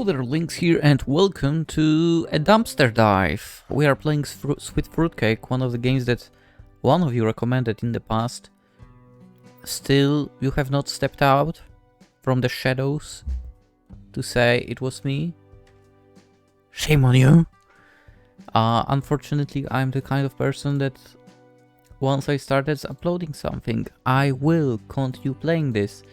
Hello there, Lynx here, and welcome to a dumpster dive. We are playing Sweet Fruitcake, one of the games that one of you recommended in the past. Still, you have not stepped out from the shadows to say it was me. Shame on you. Unfortunately, I'm the kind of person that once I started uploading something, I will continue playing this.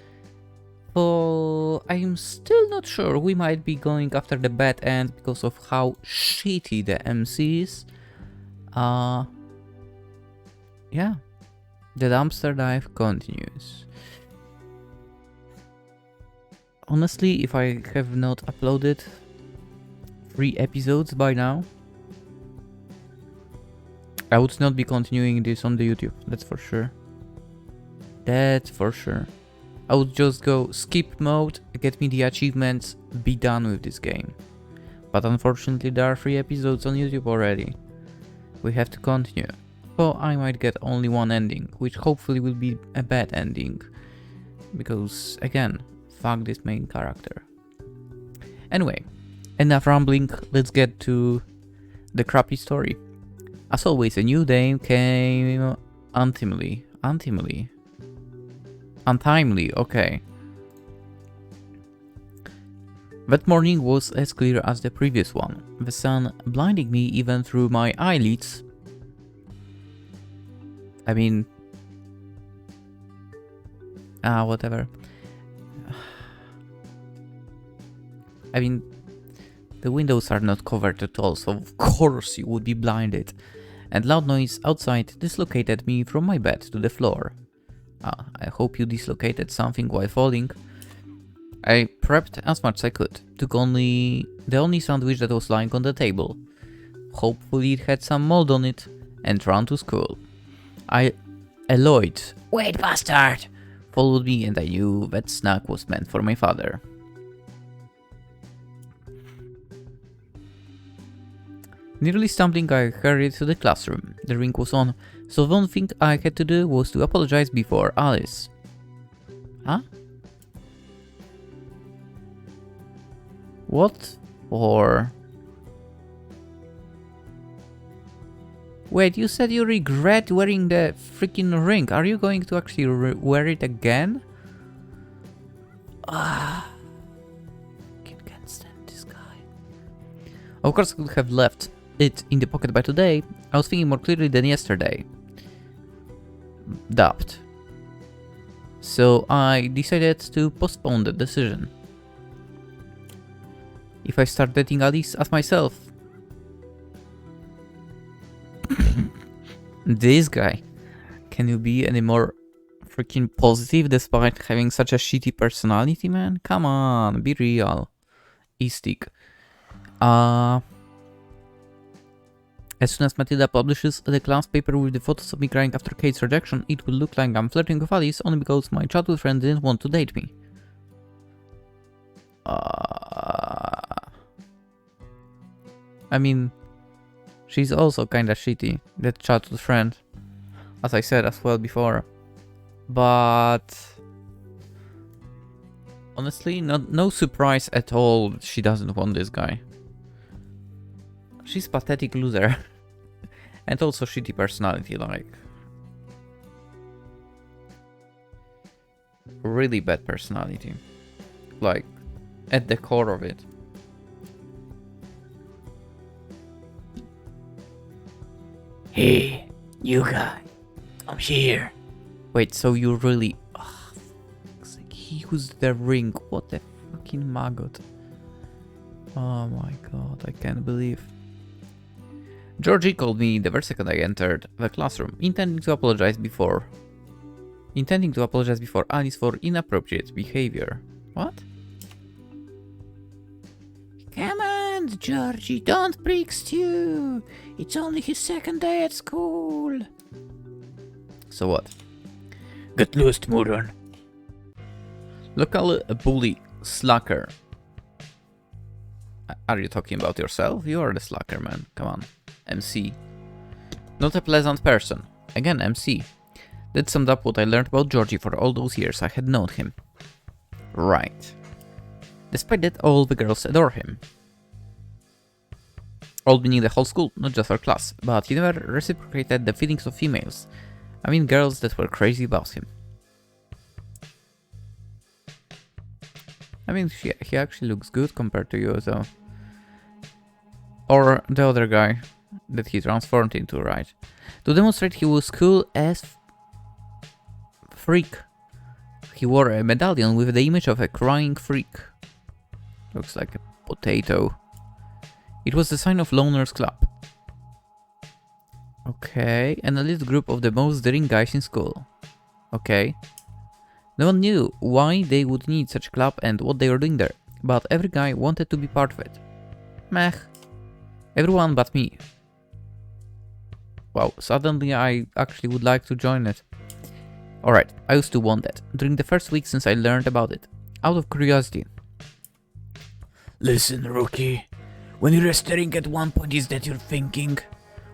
So I'm still not sure. We might be going after the bad end because of how shitty the MC is. Yeah, the dumpster dive continues. Honestly, if I have not uploaded 3 episodes by now, I would not be continuing this on the YouTube, that's for sure. That's for sure. I would just go skip mode, get me the achievements, be done with this game. But unfortunately there are 3 episodes on YouTube already. We have to continue. So I might get only one ending, which hopefully will be a bad ending. Because, again, fuck this main character. Anyway, enough rambling, let's get to the crappy story. As always, a new day came untimely, okay. That morning was as clear as the previous one, the sun blinding me even through my eyelids. I mean... whatever. I mean, the windows are not covered at all, so of course you would be blinded. And loud noise outside dislocated me from my bed to the floor. I hope you dislocated something while falling. I prepped as much as I could. Took the only sandwich that was lying on the table. Hopefully it had some mold on it, and ran to school. Lloyd, wait bastard, followed me, and I knew that snack was meant for my father. Nearly stumbling, I hurried to the classroom. The ring was on, so the only thing I had to do was to apologize before Alice. Huh? What? Or... Wait, you said you regret wearing the freaking ring. Are you going to actually wear it again? I can't stand this guy. Of course I could have left it in the pocket by today. I was thinking more clearly than yesterday. Dubbed. So I decided to postpone the decision. If I start dating Alice as myself. This guy. Can you be any more freaking positive despite having such a shitty personality, man? Come on, be real. E-stick. As soon as Matilda publishes the class paper with the photos of me crying after Kate's rejection, it will look like I'm flirting with Alice only because my childhood friend didn't want to date me. I mean, she's also kinda shitty, that childhood friend, as I said as well before. But honestly, no surprise at all she doesn't want this guy. She's pathetic loser. And also shitty personality, like. Really bad personality. Like, at the core of it. Hey, you guy, come here. Wait, so you really... Oh, he used the ring. What the fucking maggot. Oh my god, I can't believe. Georgie called me the very second I entered the classroom, intending to apologize before Alice for inappropriate behavior. What? Come on, Georgie, don't break stew. It's only his second day at school. So what? Get lost, moron. Local bully slacker. Are you talking about yourself? You are the slacker, man. Come on. MC. Not a pleasant person. Again, MC. That summed up what I learned about Georgie for all those years I had known him. Right. Despite that, all the girls adore him. All meaning the whole school, not just our class, but he never reciprocated the feelings of females. I mean girls that were crazy about him. I mean, he actually looks good compared to you, though. Or the other guy that he transformed into, right? To demonstrate he was cool as freak. He wore a medallion with the image of a crying freak. Looks like a potato. It was the sign of Loners Club. Okay, an elite group of the most daring guys in school. Okay. No one knew why they would need such a club and what they were doing there, but every guy wanted to be part of it. Meh. Everyone but me. Wow, suddenly I actually would like to join it. Alright, I used to want that, during the first week since I learned about it, out of curiosity. Listen, rookie. When you're staring at one point, is that you're thinking?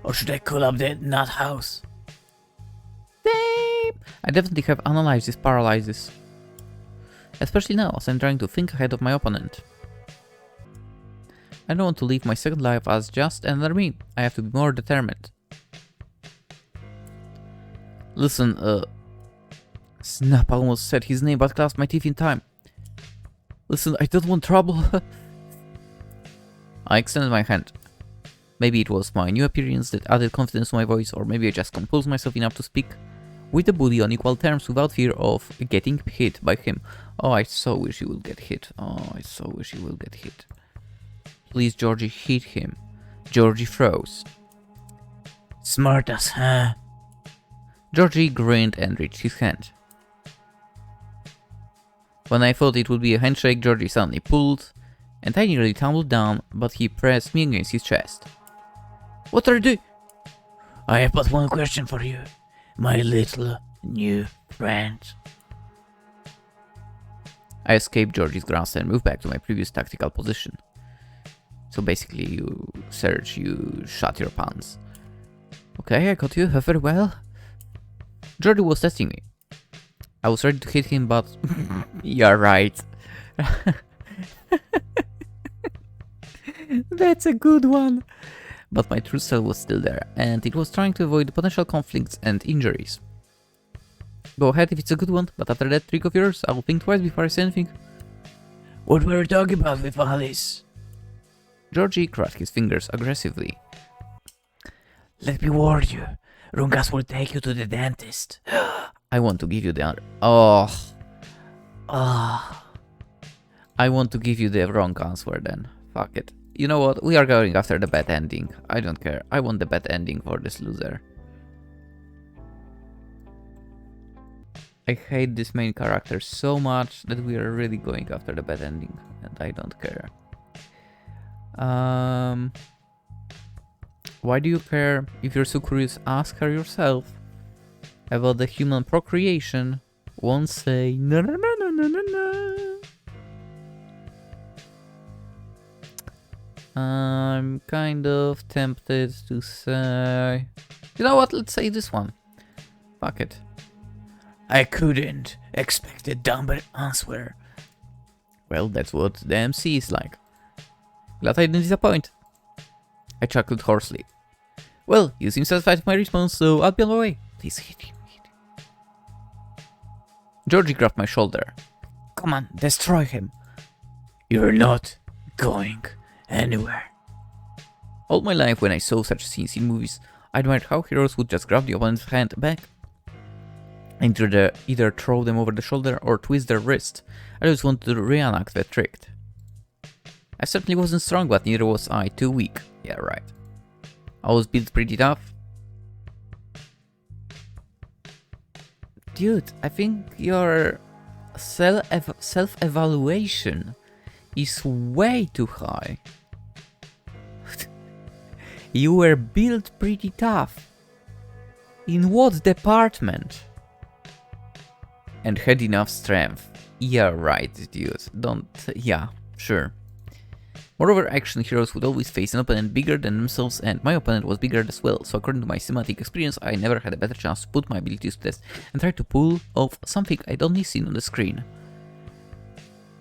Or should I call up the nut house? Damn! I definitely have analyzed this paralysis. Especially now, as I'm trying to think ahead of my opponent. I don't want to live my second life as just another me. I have to be more determined. Listen, Snap, I almost said his name but clasped my teeth in time. Listen, I don't want trouble. I extended my hand. Maybe it was my new appearance that added confidence to my voice, or maybe I just composed myself enough to speak with the bully on equal terms without fear of getting hit by him. Oh, I so wish he will get hit. Oh, I so wish he will get hit. Please, Georgie, hit him. Georgie froze. Smartass, huh? Georgie grinned and reached his hand. When I thought it would be a handshake, Georgie suddenly pulled, and I nearly tumbled down, but he pressed me against his chest. What are you doing? I have but one question for you, my little new friend. I escaped Georgie's grasp and moved back to my previous tactical position. So basically, you search, you shut your pants. Okay, I got you very well. Georgie was testing me. I was ready to hit him, but you're right. That's a good one. But my true self was still there, and it was trying to avoid potential conflicts and injuries. Go ahead if it's a good one, but after that trick of yours, I'll think twice before I say anything. What were you talking about with Alice? Georgie cracked his fingers aggressively. Let me warn you, Rungas will take you to the dentist. I want to give you the answer. Oh. I want to give you the wrong answer then. Fuck it. You know what? We are going after the bad ending. I don't care. I want the bad ending for this loser. I hate this main character so much that we are really going after the bad ending. And I don't care. Why do you care? If you're so curious, ask her yourself. About the human procreation. Won't say no no no no no no no. I'm kind of tempted to say... You know what? Let's say this one. Fuck it. I couldn't expect a dumber answer. Well, that's what the MC is like. Glad I didn't disappoint. I chuckled hoarsely. Well, you seem satisfied with my response, so I'll be on my way. Please hit him. Georgie grabbed my shoulder. Come on, destroy him. You're not going anywhere. All my life, when I saw such scenes in movies, I admired how heroes would just grab the opponent's hand back and either throw them over the shoulder or twist their wrist. I just wanted to reenact that trick. I certainly wasn't strong, but neither was I too weak. Yeah, right. I was built pretty tough. Dude, I think your self-evaluation is way too high. You were built pretty tough. In what department? And had enough strength. Yeah, right, dude. Yeah, sure. Moreover, action heroes would always face an opponent bigger than themselves, and my opponent was bigger as well, so according to my cinematic experience, I never had a better chance to put my abilities to test and try to pull off something I'd only seen on the screen.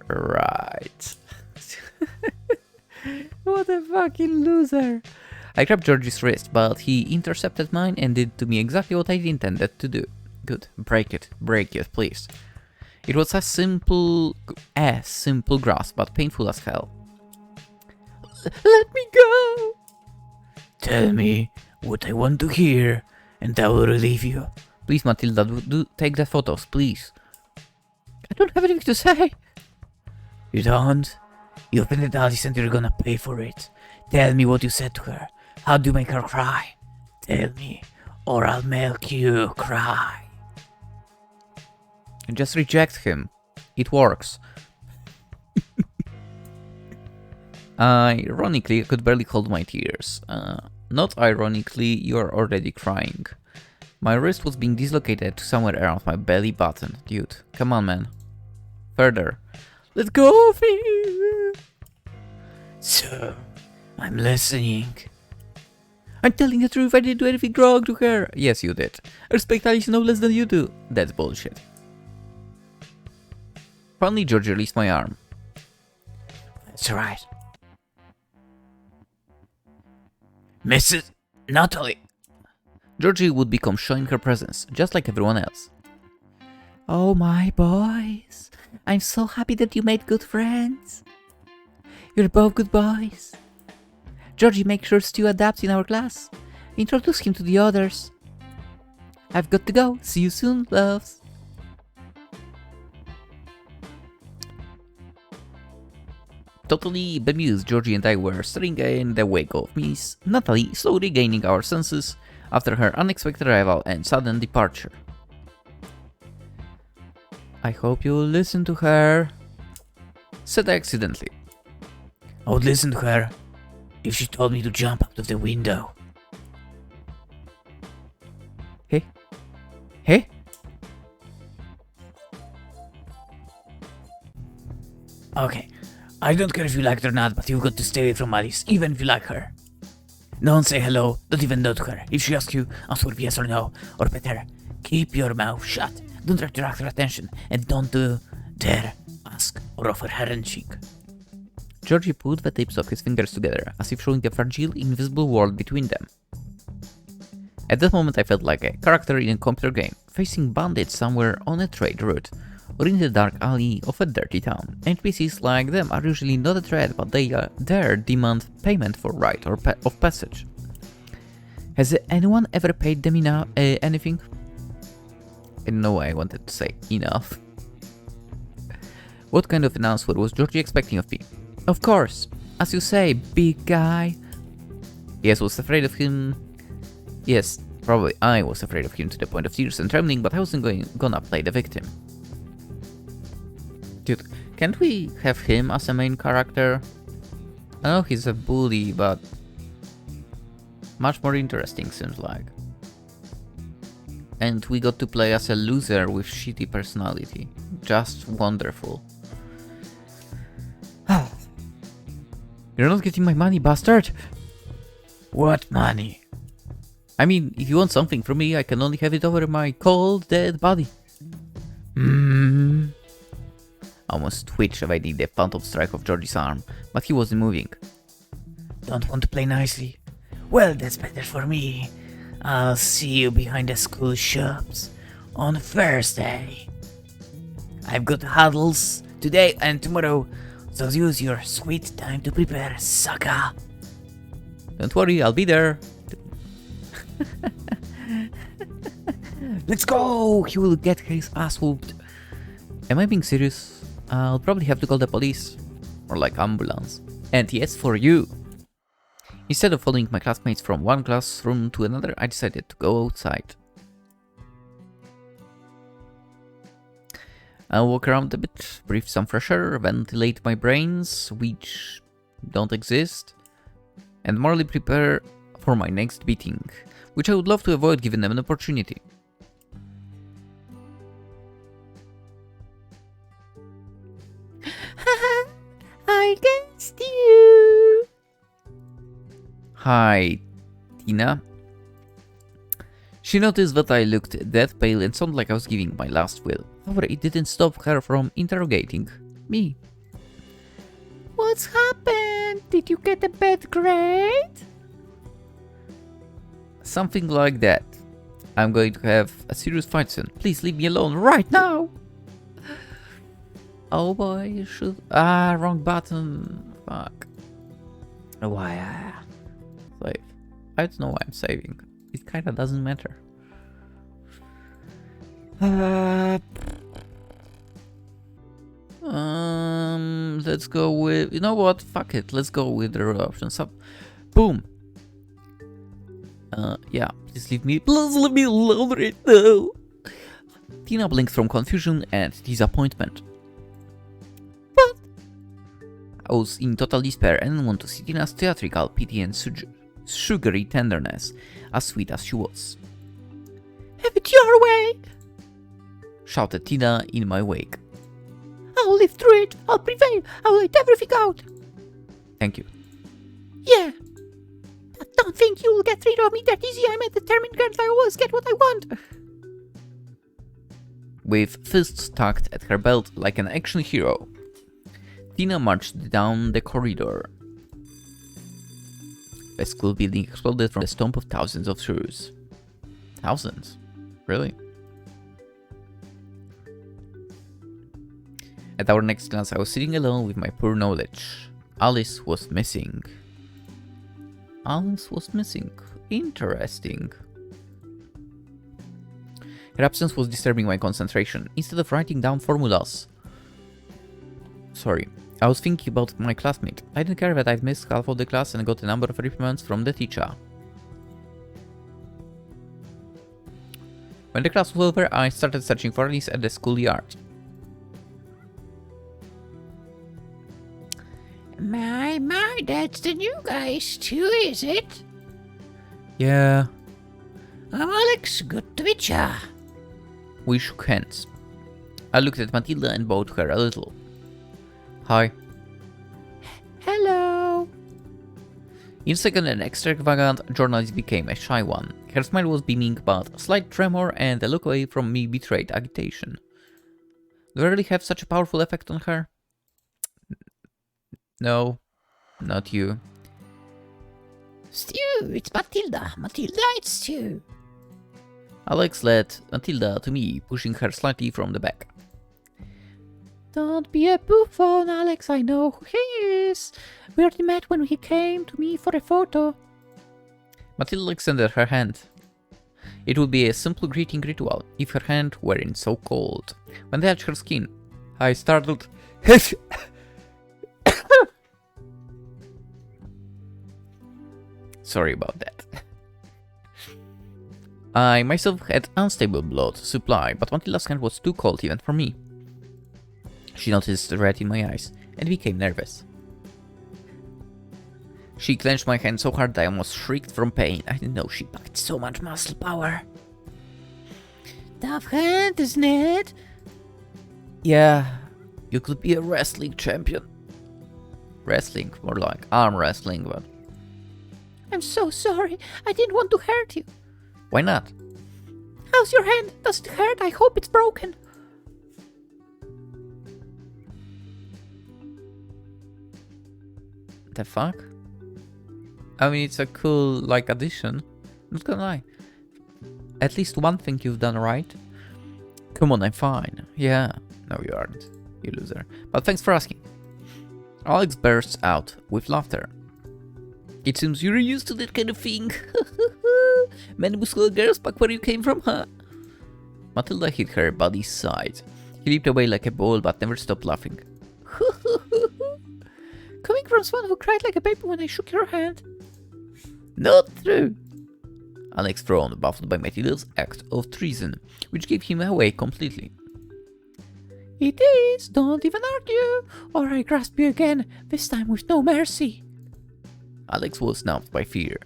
Right. What a fucking loser. I grabbed Georgie's wrist, but he intercepted mine and did to me exactly what I intended to do. Good. Break it, please. It was a simple grasp, but painful as hell. Let me go! Tell me what I want to hear, and I will relieve you. Please, Matilda, do take the photos, please. I don't have anything to say. You don't? You opened the Alice and you're gonna pay for it. Tell me what you said to her. How'd you make her cry? Tell me, or I'll make you cry. Just reject him. It works. Ironically, I could barely hold my tears. Not ironically, you're already crying. My wrist was being dislocated somewhere around my belly button. Dude, come on, man. Further. Let go of me! So, I'm listening. I'm telling the truth, I didn't do anything wrong to her. Yes, you did. I respect Alice no less than you do. That's bullshit. Finally, Georgie released my arm. That's right. Mrs. Natalie. Georgie would become showing her presence, just like everyone else. Oh my boys, I'm so happy that you made good friends. You're both good boys. Georgie, make sure Stu adapts in our class. Introduce him to the others. I've got to go. See you soon, loves. Totally bemused, Georgie and I were staring in the wake of Miss Natalie, slowly gaining our senses after her unexpected arrival and sudden departure. I hope you'll listen to her, said I accidentally. I would listen to her if she told me to jump out of the window. Hey? Hey? Okay, I don't care if you like her or not, but you've got to stay away from Alice, even if you like her. Don't say hello, don't even nod to her. If she asks you, answer with yes or no, or better, keep your mouth shut. Don't attract her attention, and don't dare ask or offer her handshake. Georgie put the tips of his fingers together, as if showing a fragile, invisible world between them. At that moment I felt like a character in a computer game, facing bandits somewhere on a trade route, or in the dark alley of a dirty town. NPCs like them are usually not a threat, but they dare demand payment for right or of passage. Has anyone ever paid them anything? In no way I wanted to say enough. What kind of an answer was Georgie expecting of me? Of course, as you say, big guy. Yes, was afraid of him. Yes, probably I was afraid of him to the point of tears and trembling, but I wasn't gonna play the victim. Dude, can't we have him as a main character? I know he's a bully, but much more interesting seems like. And we got to play as a loser with shitty personality. Just wonderful. You're not getting my money, bastard! What money? I mean, if you want something from me, I can only have it over my cold, dead body. Almost twitched evading the phantom strike of Georgie's arm, but he wasn't moving. Don't want to play nicely? Well, that's better for me. I'll see you behind the school shops on Thursday. I've got huddles today and tomorrow, so use your sweet time to prepare, sucker. Don't worry, I'll be there. Let's go! He will get his ass whooped. Am I being serious? I'll probably have to call the police. Or like ambulance. And yes, for you. Instead of following my classmates from one classroom to another, I decided to go outside. I'll walk around a bit, breathe some fresh air, ventilate my brains, which don't exist, and morally prepare for my next beating, which I would love to avoid given them an opportunity. I against you. Hi, Tina. She noticed that I looked death pale and sounded like I was giving my last will. However, it didn't stop her from interrogating me. What's happened? Did you get a bad grade? Something like that. I'm going to have a serious fight soon. Please leave me alone right now. Oh boy, you should... wrong button. Fuck. Why? Save. I don't know why I'm saving. It kinda doesn't matter. Let's go with... You know what? Fuck it. Let's go with the road options. Up. Boom. Yeah. Please leave me alone right now. Tina blinks from confusion and disappointment. What? I was in total despair and want to see Tina's theatrical pity and sugary tenderness, as sweet as she was. Have it your way! Shouted Tina in my wake. I'll live through it. I'll prevail. I'll let everything out. Thank you. Yeah. I don't think you'll get rid of me that easy. I'm a determined girl. I always get what I want. With fists tucked at her belt like an action hero, Tina marched down the corridor. The school building exploded from the stomp of thousands of shrews. Thousands? Really? At our next class, I was sitting alone with my poor knowledge. Alice was missing. Alice was missing. Interesting. Her absence was disturbing my concentration. Instead of writing down formulas... Sorry. I was thinking about my classmate. I didn't care that I've missed half of the class and got a number of reprimands from the teacher. When the class was over, I started searching for Alice at the schoolyard. My, that's the new guys too, is it? Yeah. I'm Alex, good to meet ya. We shook hands. I looked at Matilda and bowed her a little. Hi. Hello. In a second, an extravagant journalist became a shy one. Her smile was beaming, but a slight tremor and a look away from me betrayed agitation. Do I really have such a powerful effect on her? No, not you. Stu, it's Matilda. Matilda, it's Stu. Alex led Matilda to me, pushing her slightly from the back. Don't be a buffoon, Alex. I know who he is. We already met when he came to me for a photo. Matilda extended her hand. It would be a simple greeting ritual if her hand weren't so cold. When they touched her skin, I startled. Sorry about that. I myself had unstable blood supply, but Matilda's hand was too cold even for me. She noticed the red in my eyes and became nervous. She clenched my hand so hard that I almost shrieked from pain. I didn't know she packed so much muscle power. Tough hand, isn't it? Yeah, you could be a wrestling champion. Wrestling, more like arm wrestling, but... I'm so sorry. I didn't want to hurt you. Why not? How's your hand? Does it hurt? I hope it's broken. The fuck? I mean, it's a cool, like, addition. Not gonna lie. At least one thing you've done right. Come on, I'm fine. Yeah. No, you aren't. You loser. But thanks for asking. Alex bursts out with laughter. It seems you're used to that kind of thing. Many muscular girls back where you came from, huh? Matilda hit her buddy's side. He leaped away like a ball but never stopped laughing. Coming from someone who cried like a baby when I shook your hand. Not true. Alex frowned, baffled by Matilda's act of treason, which gave him away completely. It is. Don't even argue, or I grasp you again, this time with no mercy. Alex was numbed by fear.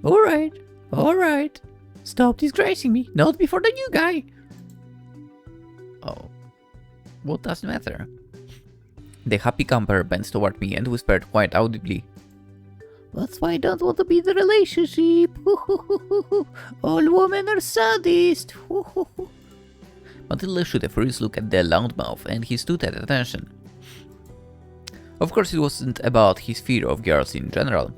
Alright. Stop disgracing me, not before the new guy. Oh. What does it matter? The happy camper bent toward me and whispered quite audibly. That's why I don't want to be in the relationship. All women are sadists. Matilda shot a furious look at the loudmouth and he stood at attention. Of course, it wasn't about his fear of girls in general,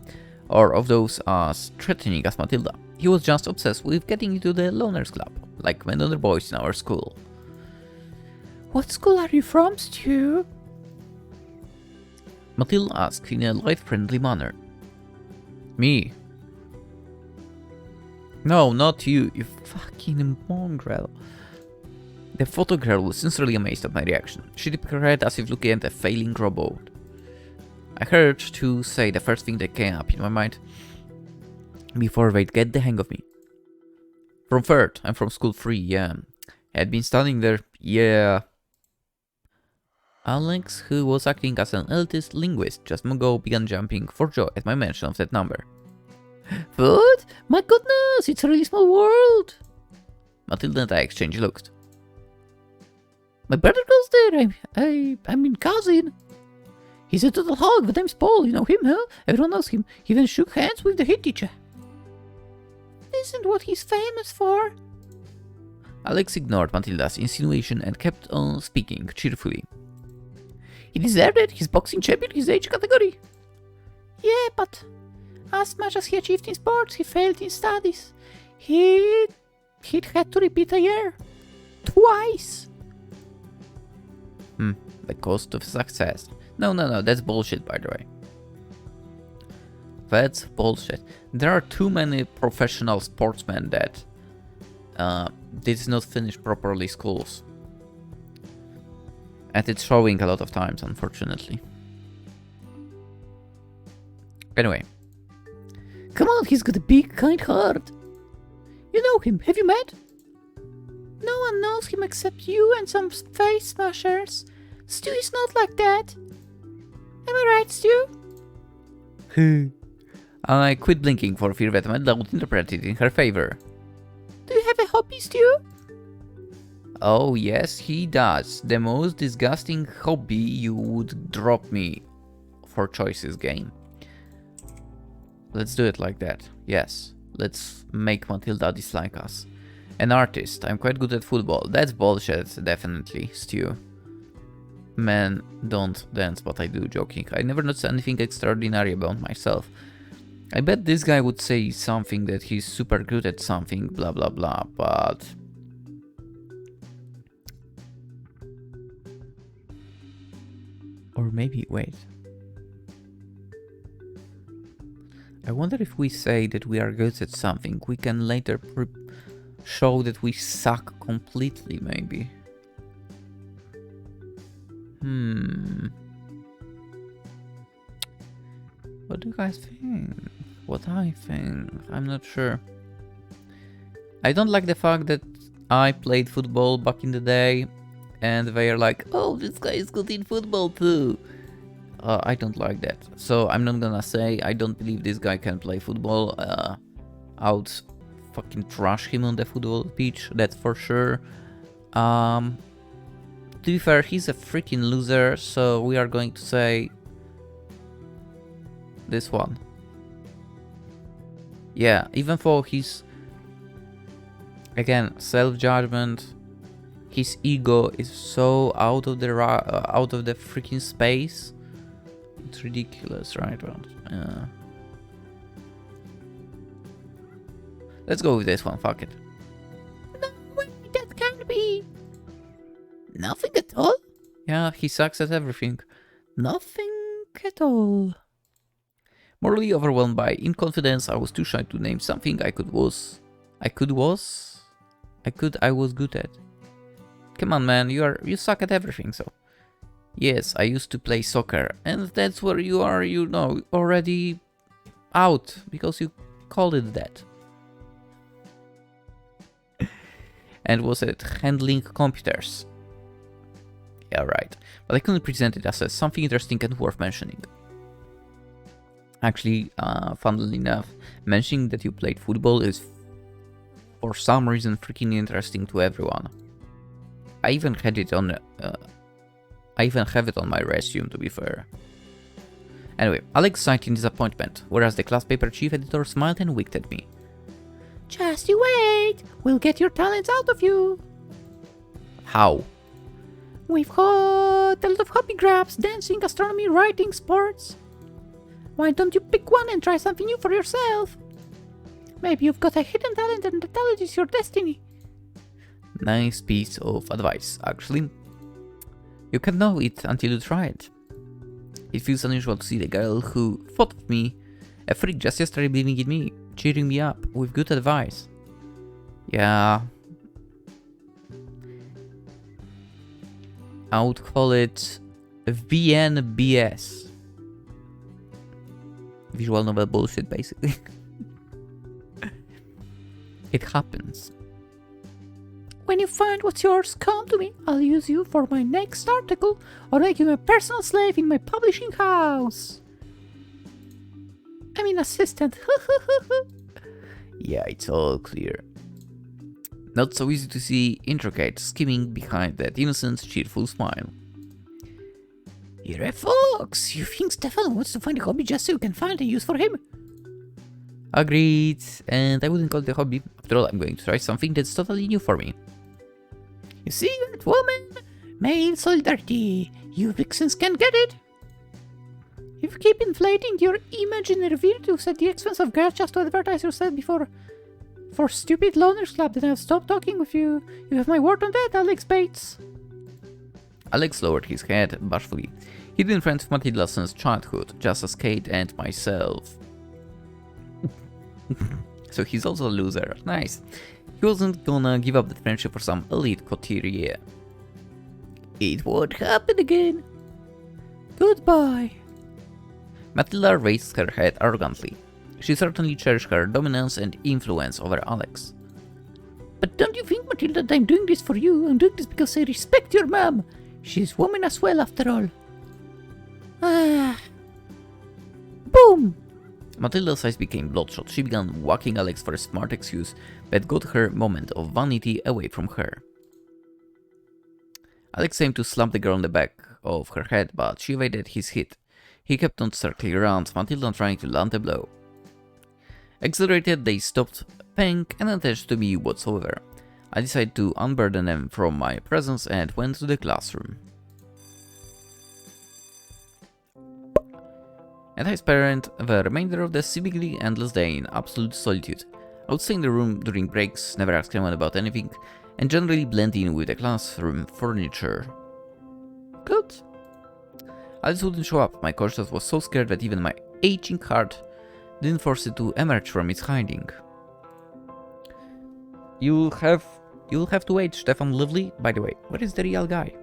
or of those as threatening as Matilda. He was just obsessed with getting into the loners club, like many other boys in our school. What school are you from, Stu? Matilda asked in a light-friendly manner. Me? No, not you, you fucking mongrel. The photo girl was sincerely amazed at my reaction. She dipped her head as if looking at a failing robot. I heard to say the first thing that came up in my mind before they'd get the hang of me. From third, I'm from school 3, yeah. I had been studying there, yeah. Alex, who was acting as an elitist linguist just a moment ago, began jumping for joy at my mention of that number. What? My goodness, it's a really small world. Matilda and I exchanged looks. My brother goes there. I mean cousin. He's a total hog. The name's Paul. You know him, huh? Everyone knows him. He even shook hands with the head teacher. Isn't what he's famous for? Alex ignored Matilda's insinuation and kept on speaking cheerfully. He deserved it. He's boxing champion his age category. Yeah, but as much as he achieved in sports, he failed in studies. He'd had to repeat a year. Twice. The cost of success. No, that's bullshit, by the way. That's bullshit. There are too many professional sportsmen that did not finish properly schools. And it's showing a lot of times, unfortunately. Anyway. Come on, he's got a big, kind heart. You know him. Have you met? No one knows him except you and some face smashers. Stu is not like that. Am I right, Stu? I quit blinking for fear that Matilda would interpret it in her favor. Do you have a hobby, Stu? Oh yes, he does. The most disgusting hobby you would drop me for choices game. Let's do it like that. Yes, let's make Matilda dislike us. An artist. I'm quite good at football. That's bullshit, definitely, Stu. Man, don't dance, but I do, joking. I never noticed anything extraordinary about myself. I bet this guy would say something that he's super good at something, blah blah blah, but... Or maybe, wait. I wonder if we say that we are good at something, we can later show that we suck completely, maybe. What do you guys think? What I think? I'm not sure. I don't like the fact that I played football back in the day and they are like, oh, this guy is good in football too. I don't like that. So I'm not gonna say I don't believe this guy can play football. I would fucking trash him on the football pitch, that's for sure. To be fair, he's a freaking loser, so we are going to say this one. Yeah, even though he's, again, self-judgment, his ego is so out of the freaking space. It's ridiculous, right? Let's go with this one, fuck it. No way, that can't be. Nothing at all? Yeah, he sucks at everything. Nothing at all. Morally overwhelmed by inconfidence, I was too shy to name something I was good at. Come on, man, you suck at everything, so. Yes, I used to play soccer, and that's where you are, you know, already out, because you called it that. And was it handling computers? Yeah, right. But I couldn't present it as something interesting and worth mentioning. Actually, funnily enough, mentioning that you played football is for some reason freaking interesting to everyone. I even have it on my resume, to be fair. Anyway, Alex sighed in disappointment, whereas the class paper chief editor smiled and winked at me. Just you wait, we'll get your talents out of you. How? We've got a lot of hobby grabs, dancing, astronomy, writing, sports. Why don't you pick one and try something new for yourself? Maybe you've got a hidden talent and the talent is your destiny. Nice piece of advice, actually. You can't know it until you try it. It feels unusual to see the girl who thought of me, a freak just yesterday, believing in me, cheering me up with good advice. Yeah. I would call it VNBS. Visual novel bullshit, basically. It happens. When you find what's yours, come to me. I'll use you for my next article or make you my personal slave in my publishing house. I mean assistant. Yeah, it's all clear. Not so easy to see intricate scheming behind that innocent, cheerful smile. You're a fox. You think Stefan wants to find a hobby just so you can find a use for him? Agreed, and I wouldn't call it a hobby. After all, I'm going to try something that's totally new for me. You see that woman? Male solidarity. You vixens can get it. If you keep inflating your imaginary virtues at the expense of girls just to advertise yourself for stupid loners club, then I'll stop talking with you. You have my word on that, Alex Bates. Alex lowered his head bashfully. He'd been friends with Matilda since childhood, just as Kate and myself. So he's also a loser. Nice. He wasn't gonna give up the friendship for some elite couturier. It won't happen again. Goodbye. Matilda raised her head arrogantly. She certainly cherished her dominance and influence over Alex. But don't you think, Matilda, that I'm doing this for you? I'm doing this because I respect your mom. She's woman as well, after all. Ah. Boom! Matilda's eyes became bloodshot. She began whacking Alex for a smart excuse that got her moment of vanity away from her. Alex aimed to slap the girl on the back of her head, but she evaded his hit. He kept on circling around, Matilda trying to land a blow. Exhilarated, they stopped paying any attention to me whatsoever. I decided to unburden them from my presence and went to the classroom. And I spent the remainder of the seemingly endless day in absolute solitude. I would stay in the room during breaks, never ask anyone about anything, and generally blend in with the classroom furniture. Good. Alice wouldn't show up. My conscience was so scared that even my aching heart didn't force it to emerge from its hiding. You'll have to wait, Stefan Lively. By the way, where is the real guy?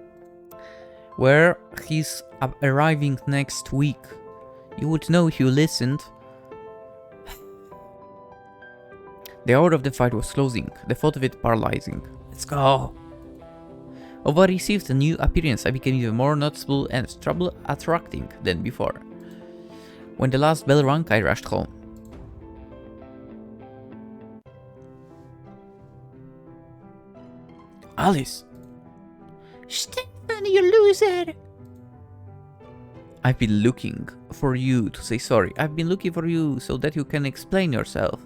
Where he's arriving next week. You would know if you listened. The hour of the fight was closing, the thought of it paralyzing. Let's go. Although I received a new appearance, I became even more noticeable and trouble attracting than before. When the last bell rang, I rushed home. Alice. Stefan, you loser. I've been looking for you to say sorry. I've been looking for you so that you can explain yourself.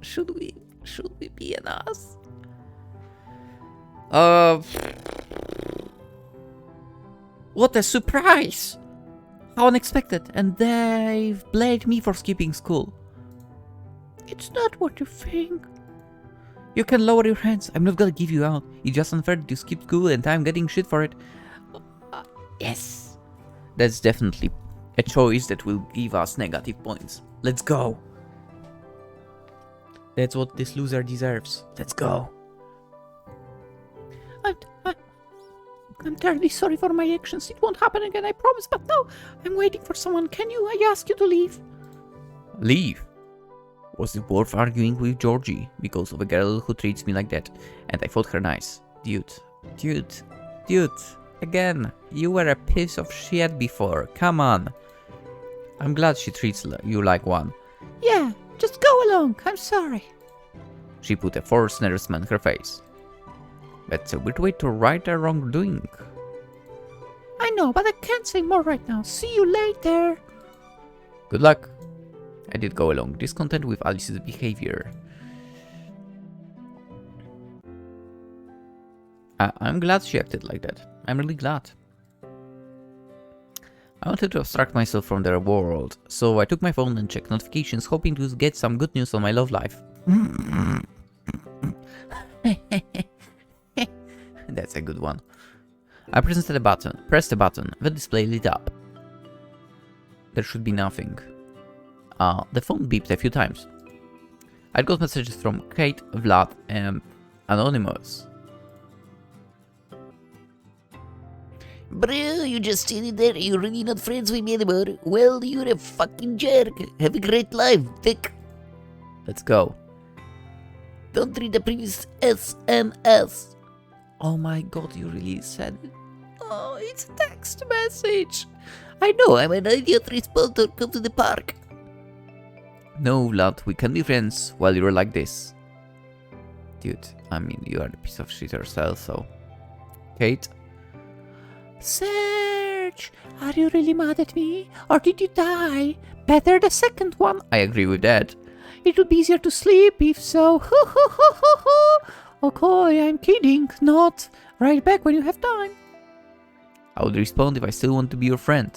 Should we be an ass? What a surprise! How unexpected, and they've blamed me for skipping school. It's not what you think. You can lower your hands. I'm not gonna give you out. It's just unfair that you skipped school and I'm getting shit for it. Yes. That's definitely a choice that will give us negative points. Let's go. That's what this loser deserves. Let's go. I'm terribly sorry for my actions. It won't happen again, I promise. But no, I'm waiting for someone. I ask you to leave? Leave? Was it worth arguing with Georgie because of a girl who treats me like that? And I thought her nice. Dude. Again, you were a piece of shit before. Come on. I'm glad she treats you like one. Yeah, just go along. I'm sorry. She put a forced nervousness on her face. That's a weird way to right a wrongdoing. I know, but I can't say more right now. See you later. Good luck. I did go along, discontent with Alice's behavior. I'm glad she acted like that. I'm really glad. I wanted to abstract myself from their world, so I took my phone and checked notifications, hoping to get some good news on my love life. That's a good one. I pressed the button, the display lit up. There should be nothing. The phone beeped a few times. I got messages from Kate, Vlad, and Anonymous. Bro, you just standing there, you're really not friends with me anymore. Well, you're a fucking jerk. Have a great life, Dick. Let's go. Don't read the previous SMS. Oh my god, you really said it? Oh, it's a text message. I know, I'm an idiot responder. Come to the park. No, Vlad, we can be friends while you're like this. Dude, I mean, you are the piece of shit yourself, so... Kate? Serge, are you really mad at me? Or did you die? Better the second one. I agree with that. It would be easier to sleep if so. Okay, I'm kidding. Not. Right back when you have time. I would respond if I still want to be your friend.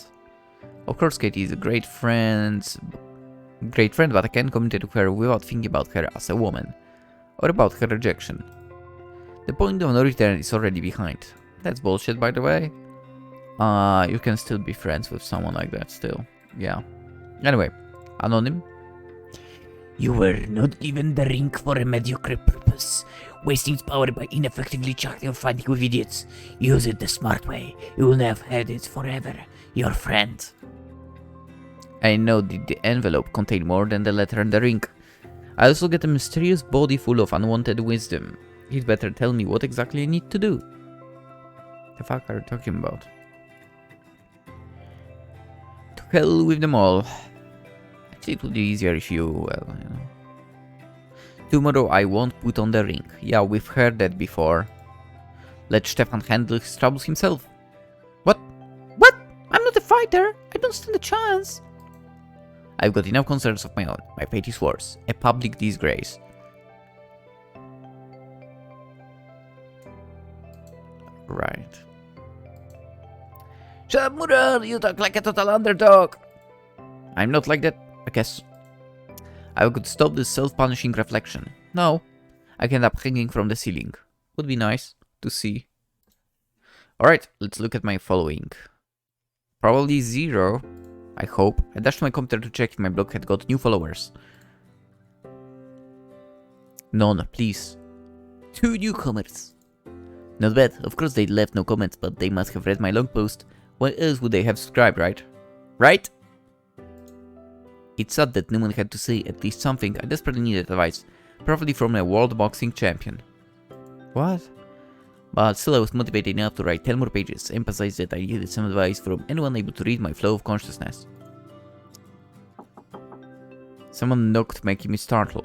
Of course, Katie is a great friend, but I can't commit to her without thinking about her as a woman, or about her rejection. The point of no return is already behind. That's bullshit, by the way. You can still be friends with someone like that still. Yeah. Anyway, Anonym? You were not given the ring for a mediocre purpose. Wasting its power by ineffectively chatting or fighting with idiots. Use it the smart way. You will have had it forever. Your friend. I know that the envelope contained more than the letter and the ring. I also get a mysterious body full of unwanted wisdom. He'd better tell me what exactly I need to do. The fuck are you talking about? To hell with them all. Actually, it would be easier if you, well, you know. Tomorrow I won't put on the ring. Yeah, we've heard that before. Let Stefan handle his troubles himself. What? What? I'm not a fighter. I don't stand a chance. I've got enough concerns of my own. My fate is worse. A public disgrace. Right. Shut up, Mural! You talk like a total underdog! I'm not like that, I guess. I could stop this self-punishing reflection. No, I can end up hanging from the ceiling. Would be nice to see. Alright, let's look at my following. Probably 0, I hope. I dashed my computer to check if my blog had got new followers. None, please. 2 newcomers. Not bad. Of course they left no comments, but they must have read my long post. Why else would they have subscribed, right? Right? It's sad that no one had to say at least something. I desperately needed advice. Probably from a world boxing champion. What? But still I was motivated enough to write 10 more pages, emphasize that I needed some advice from anyone able to read my flow of consciousness. Someone knocked, making me startle.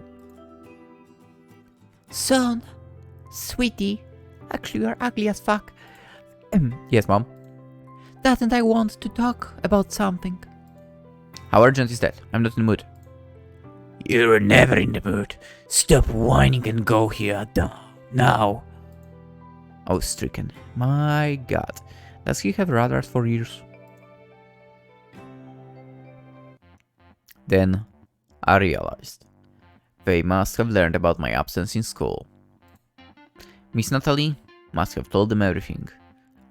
Son, sweetie, actually you're ugly as fuck. Yes, Mom? Doesn't I want to talk about something? How urgent is that? I'm not in the mood. You're never in the mood. Stop whining and go here now. I was stricken. My god. Does he have radars for ears? Then I realized. They must have learned about my absence in school. Miss Natalie must have told them everything.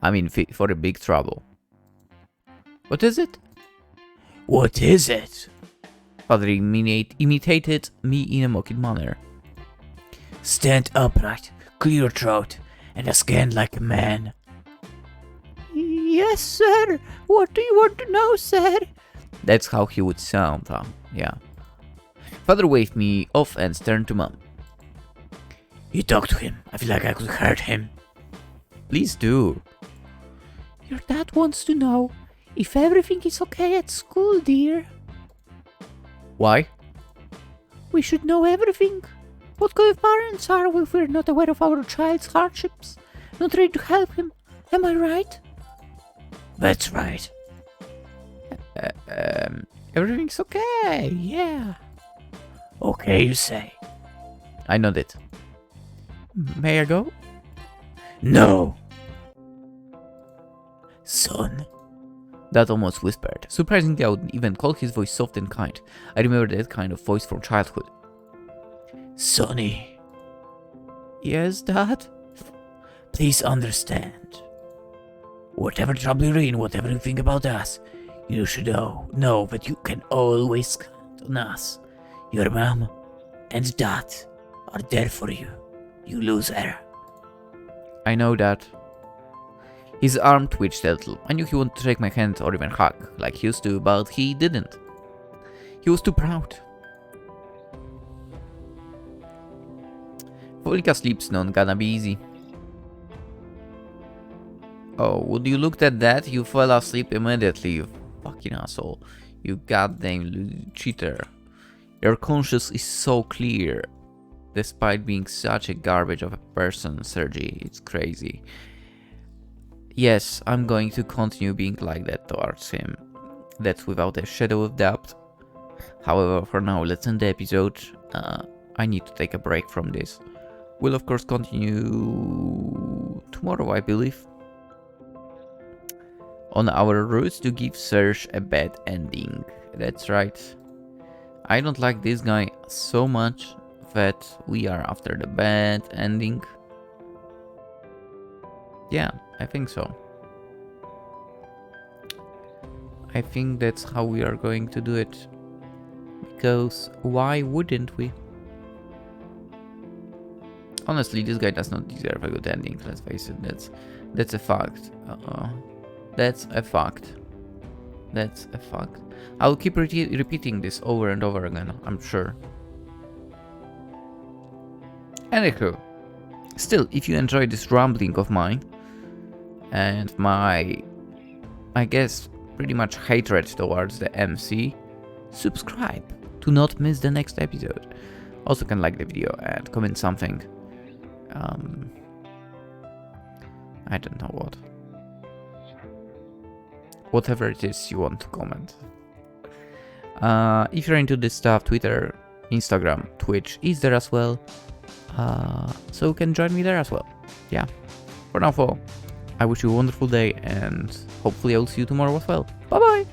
I'm in for a big trouble. What is it? What is it? Father imitated me in a mocking manner. Stand upright, clear your throat, and again like a man. Yes, sir. What do you want to know, sir? That's how he would sound, huh? Yeah. Father waved me off and turned to Mom. You talk to him. I feel like I could hurt him. Please do. Your dad wants to know if everything is okay at school, dear. Why? We should know everything. What kind of parents are we if we're not aware of our child's hardships? Not ready to help him. Am I right? That's right. Everything's okay. Yeah. Okay, you say. I nodded. May I go? No! Son. Dad almost whispered. Surprisingly, I would even call his voice soft and kind. I remember that kind of voice from childhood. Sonny, Yes, Dad? please understand. Whatever trouble you're in, whatever you think about us, you should know that you can always count on us. Your mom and dad are there for you, you loser. I know that. His arm twitched a little. I knew he wanted to shake my hand or even hug, like he used to, but he didn't. He was too proud. Falling asleep's not gonna be easy. Oh, would you look at that? You fell asleep immediately, you fucking asshole. You goddamn cheater. Your conscience is so clear, despite being such a garbage of a person, Sergey. It's crazy. Yes, I'm going to continue being like that towards him. That's without a shadow of doubt. However, for now, let's end the episode. I need to take a break from this. We'll of course continue tomorrow, I believe, on our route to give Serge a bad ending. That's right. I don't like this guy so much that we are after the bad ending. Yeah, I think so. I think that's how we are going to do it. Because why wouldn't we? Honestly, this guy does not deserve a good ending, let's face it. That's a fact. That's a fact. That's a fact. I'll keep repeating this over and over again, I'm sure. Anywho, still, if you enjoyed this rambling of mine and my, I guess, pretty much hatred towards the MC, subscribe to not miss the next episode. Also can like the video and comment something. I don't know what. Whatever it is you want to comment. If you're into this stuff, Twitter, Instagram, Twitch is there as well. So you can join me there as well. Yeah. For now, I wish you a wonderful day and hopefully I'll see you tomorrow as well. Bye bye!